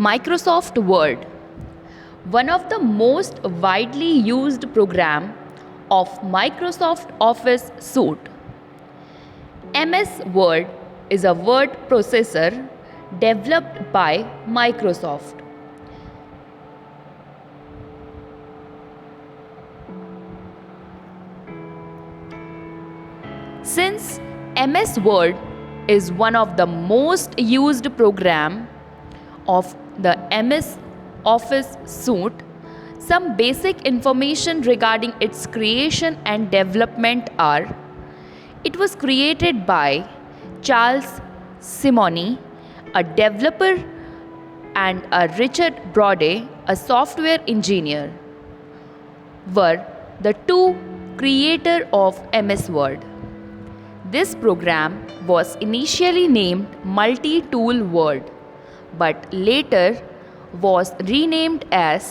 Microsoft Word, one of the most widely used program of Microsoft Office suite. MS Word is a word processor developed by Microsoft. Since MS Word is one of the most used program of the MS Office suite, some basic information regarding its creation and development are: it was created by Charles Simonyi, a developer, and Richard Brode, a software engineer, were the two creators of MS Word. This program was initially named Multi-Tool Word, but later was renamed as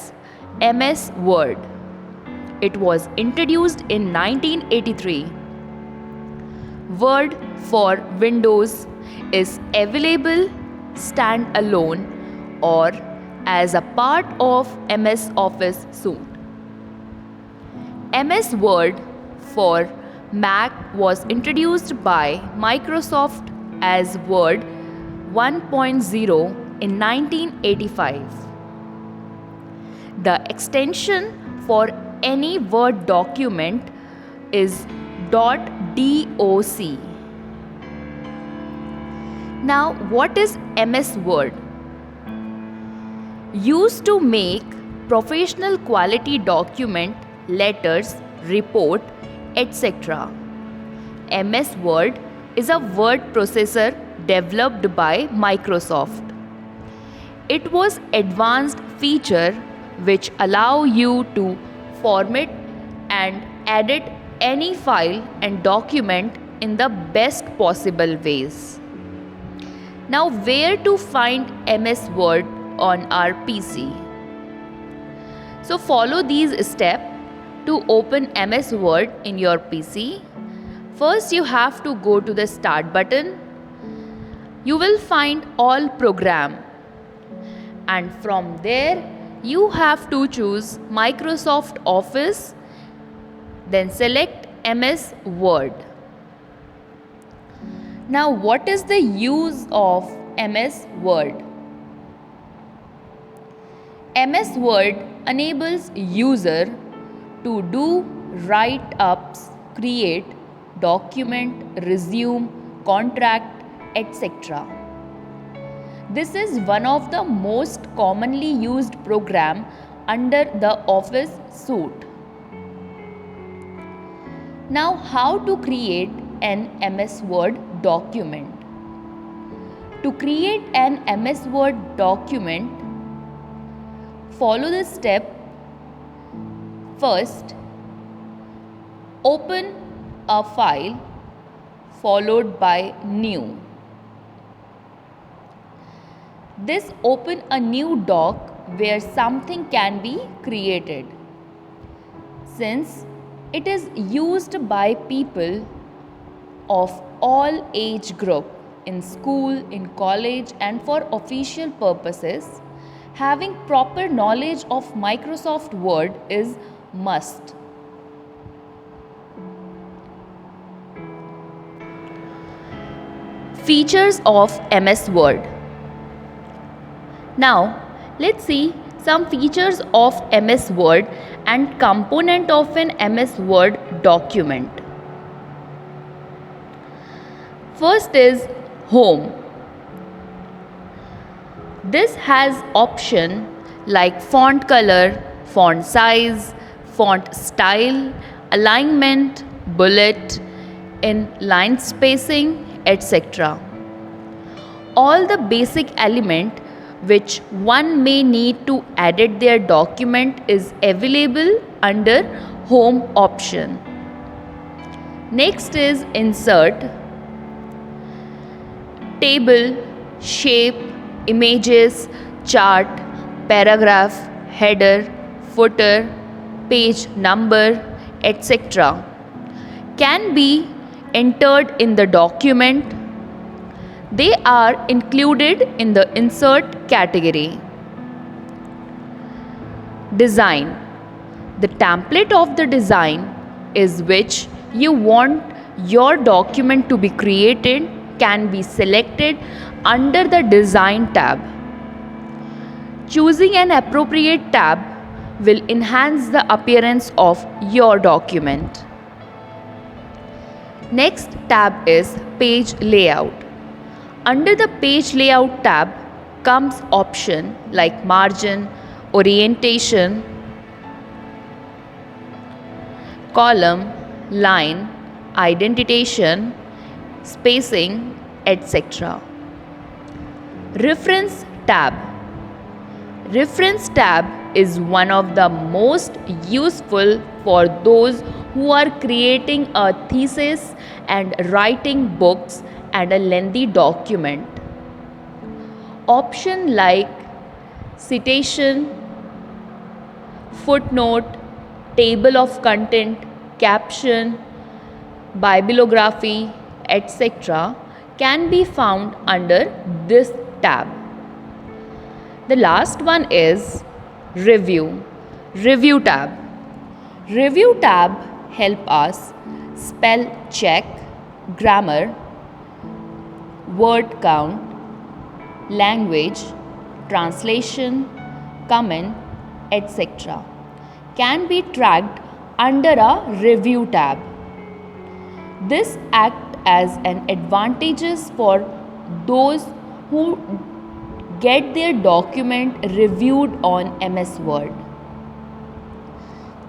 MS Word. It was introduced in 1983. Word for Windows is available standalone or as a part of MS Office suite. MS Word for Mac was introduced by Microsoft as Word 1.0 in 1985. The extension for any Word document is .doc. Now, what is MS Word? Used to make professional quality document, letters, report, etc. MS Word is a word processor developed by Microsoft. It was advanced feature which allow you to format and edit any file and document in the best possible ways. Now, where to find MS Word on our PC? So follow these steps to open MS Word in your PC. First, you have to go to the Start button. You will find All Program, and from there you have to choose Microsoft Office, then select MS Word. Now, what is the use of MS Word? MS Word enables user to do write-ups, create, document, resume, contract, etc. This is one of the most commonly used program under the Office suite. Now, how to create an MS Word document? To create an MS Word document, follow the step. First, open a file followed by New. This open a new doc where something can be created. Since it is used by people of all age group in school, in college, and for official purposes, having proper knowledge of Microsoft Word is must. Features of MS Word. Now, let's see some features of MS Word and component of an MS Word document. First is Home. This has option like font color, font size, font style, alignment, bullet, inline spacing, etc. All the basic element which one may need to edit their document is available under Home option. Next is Insert. Table, shape, images, chart, paragraph, header, footer, page number, etc. can be entered in the document. They are included in the Insert category. Design. The template of the design is which you want your document to be created can be selected under the Design tab. Choosing an appropriate tab will enhance the appearance of your document. Next tab is Page Layout. Under the Page Layout tab comes option like margin, orientation, column, line, indentation, spacing, etc. Reference tab. Reference tab is one of the most useful for those who are creating a thesis and writing books and a lengthy document. Option like citation, footnote, table of content, caption, bibliography, etc. can be found under this tab. The last one is Review. Review tab. Review tab help us spell check, grammar, word count, language, translation, comment, etc. can be tracked under a Review tab. This acts as an advantageous for those who get their document reviewed on MS Word.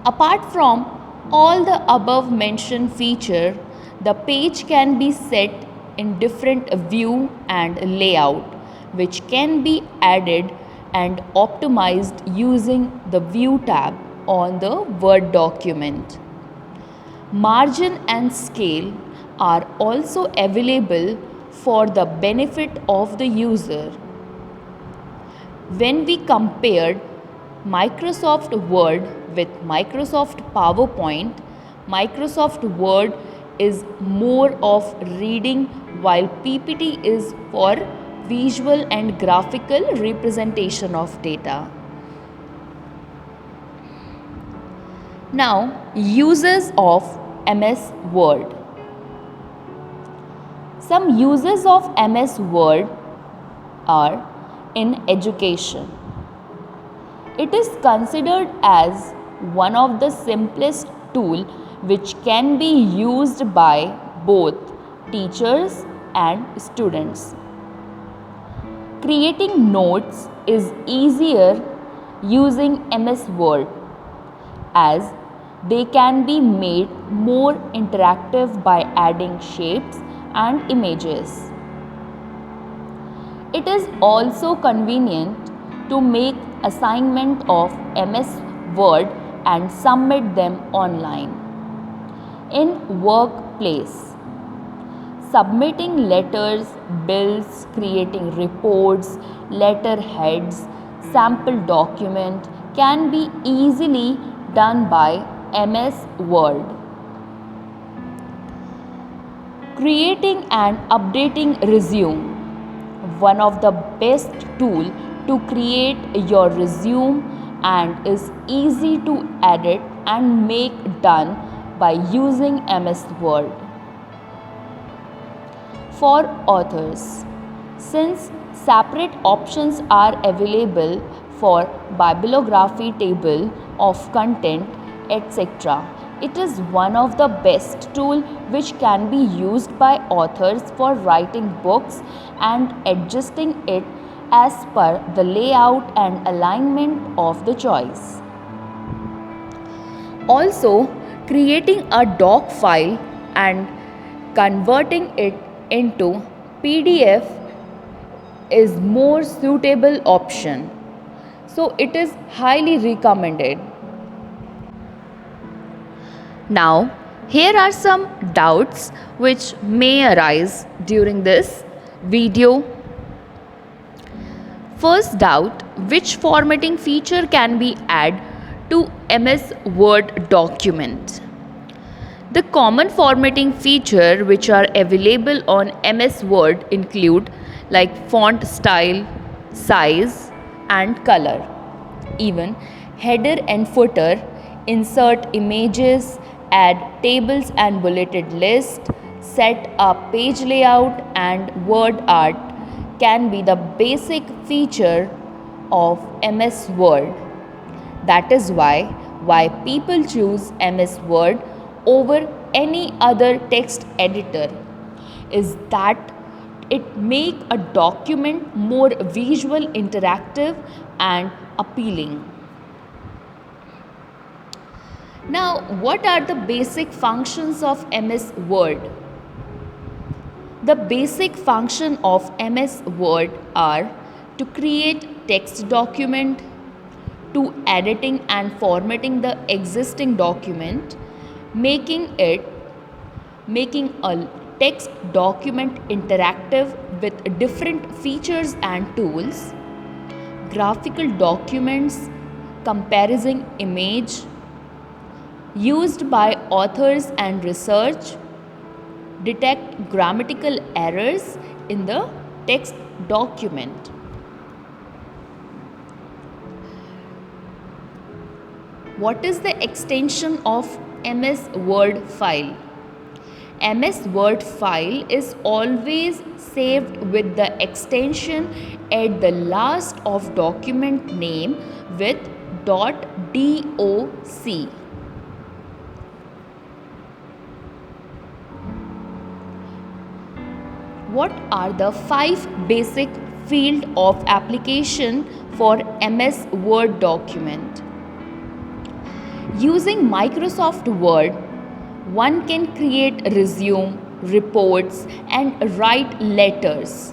Apart from all the above mentioned feature, the page can be set in different view and layout, which can be added and optimized using the View tab on the Word document. Margin and scale are also available for the benefit of the user. When we compared Microsoft Word with Microsoft PowerPoint, Microsoft Word is more of reading while PPT is for visual and graphical representation of data. Now, uses of MS Word. Some uses of MS Word are in education. It is considered as one of the simplest tool which can be used by both teachers and students. Creating notes is easier using MS Word as they can be made more interactive by adding shapes and images. It is also convenient to make assignment of MS Word and submit them online. In workplace, submitting letters, bills, creating reports, letterheads, sample document can be easily done by MS Word. Creating and updating resume. One of the best tool to create your resume and is easy to edit and make done by using MS Word. For authors, since separate options are available for bibliography, table of content, etc., it is one of the best tool which can be used by authors for writing books and adjusting it as per the layout and alignment of the choice. Also, creating a doc file and converting it into PDF is more suitable option. So it is highly recommended. Now, here are some doubts which may arise during this video. First doubt, which formatting feature can be added to MS Word document? The common formatting feature which are available on MS Word include like font style, size and color. Even header and footer, insert images, add tables and bulleted list, set a page layout and word art can be the basic feature of MS Word. That is why people choose MS Word over any other text editor is that it make a document more visual, interactive and appealing. Now, what are the basic functions of MS Word? The basic function of MS Word are to create text document, to editing and formatting the existing document, making a text document interactive with different features and tools, graphical documents, comparison image, used by authors and research, detect grammatical errors in the text document. What is the extension of MS Word file? MS Word file is always saved with the extension at the last of document name with .doc. What are the 5 basic field of application for MS Word document? Using Microsoft Word, one can create resume, reports and write letters.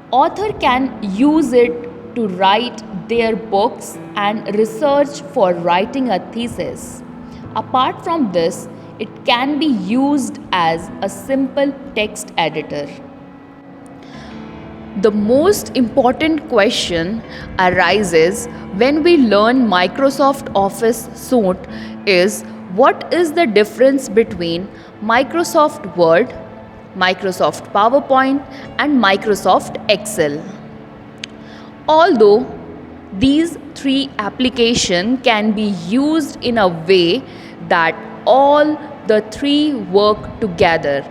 Author can use it to write their books and research for writing a thesis. Apart from this, it can be used as a simple text editor. The most important question arises when we learn Microsoft Office suite is what is the difference between Microsoft Word, Microsoft PowerPoint and Microsoft Excel. Although these 3 applications can be used in a way that all the 3 work together,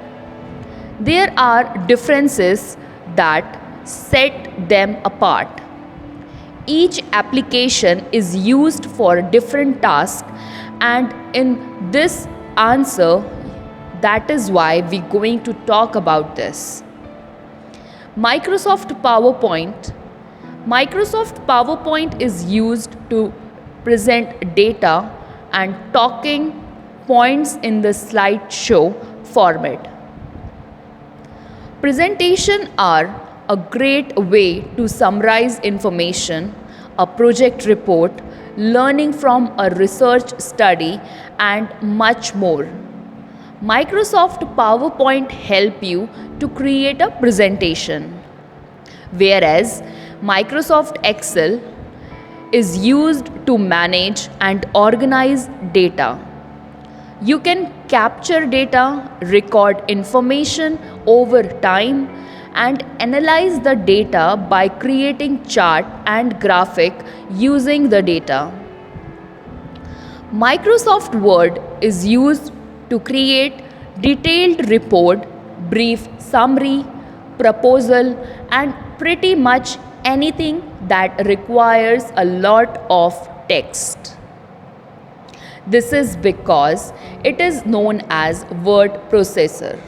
there are differences that set them apart. Each application is used for different tasks, and in this answer, that is why we're going to talk about this. Microsoft PowerPoint. Microsoft PowerPoint is used to present data and talking points in the slideshow format. Presentations are a great way to summarize information, a project report, learning from a research study, and much more. Microsoft PowerPoint help you to create a presentation, whereas Microsoft Excel is used to manage and organize data. You can capture data, record information over time, and analyze the data by creating chart and graphic using the data. Microsoft Word is used to create detailed report, brief summary, proposal, and pretty much anything that requires a lot of text. This is because it is known as word processor.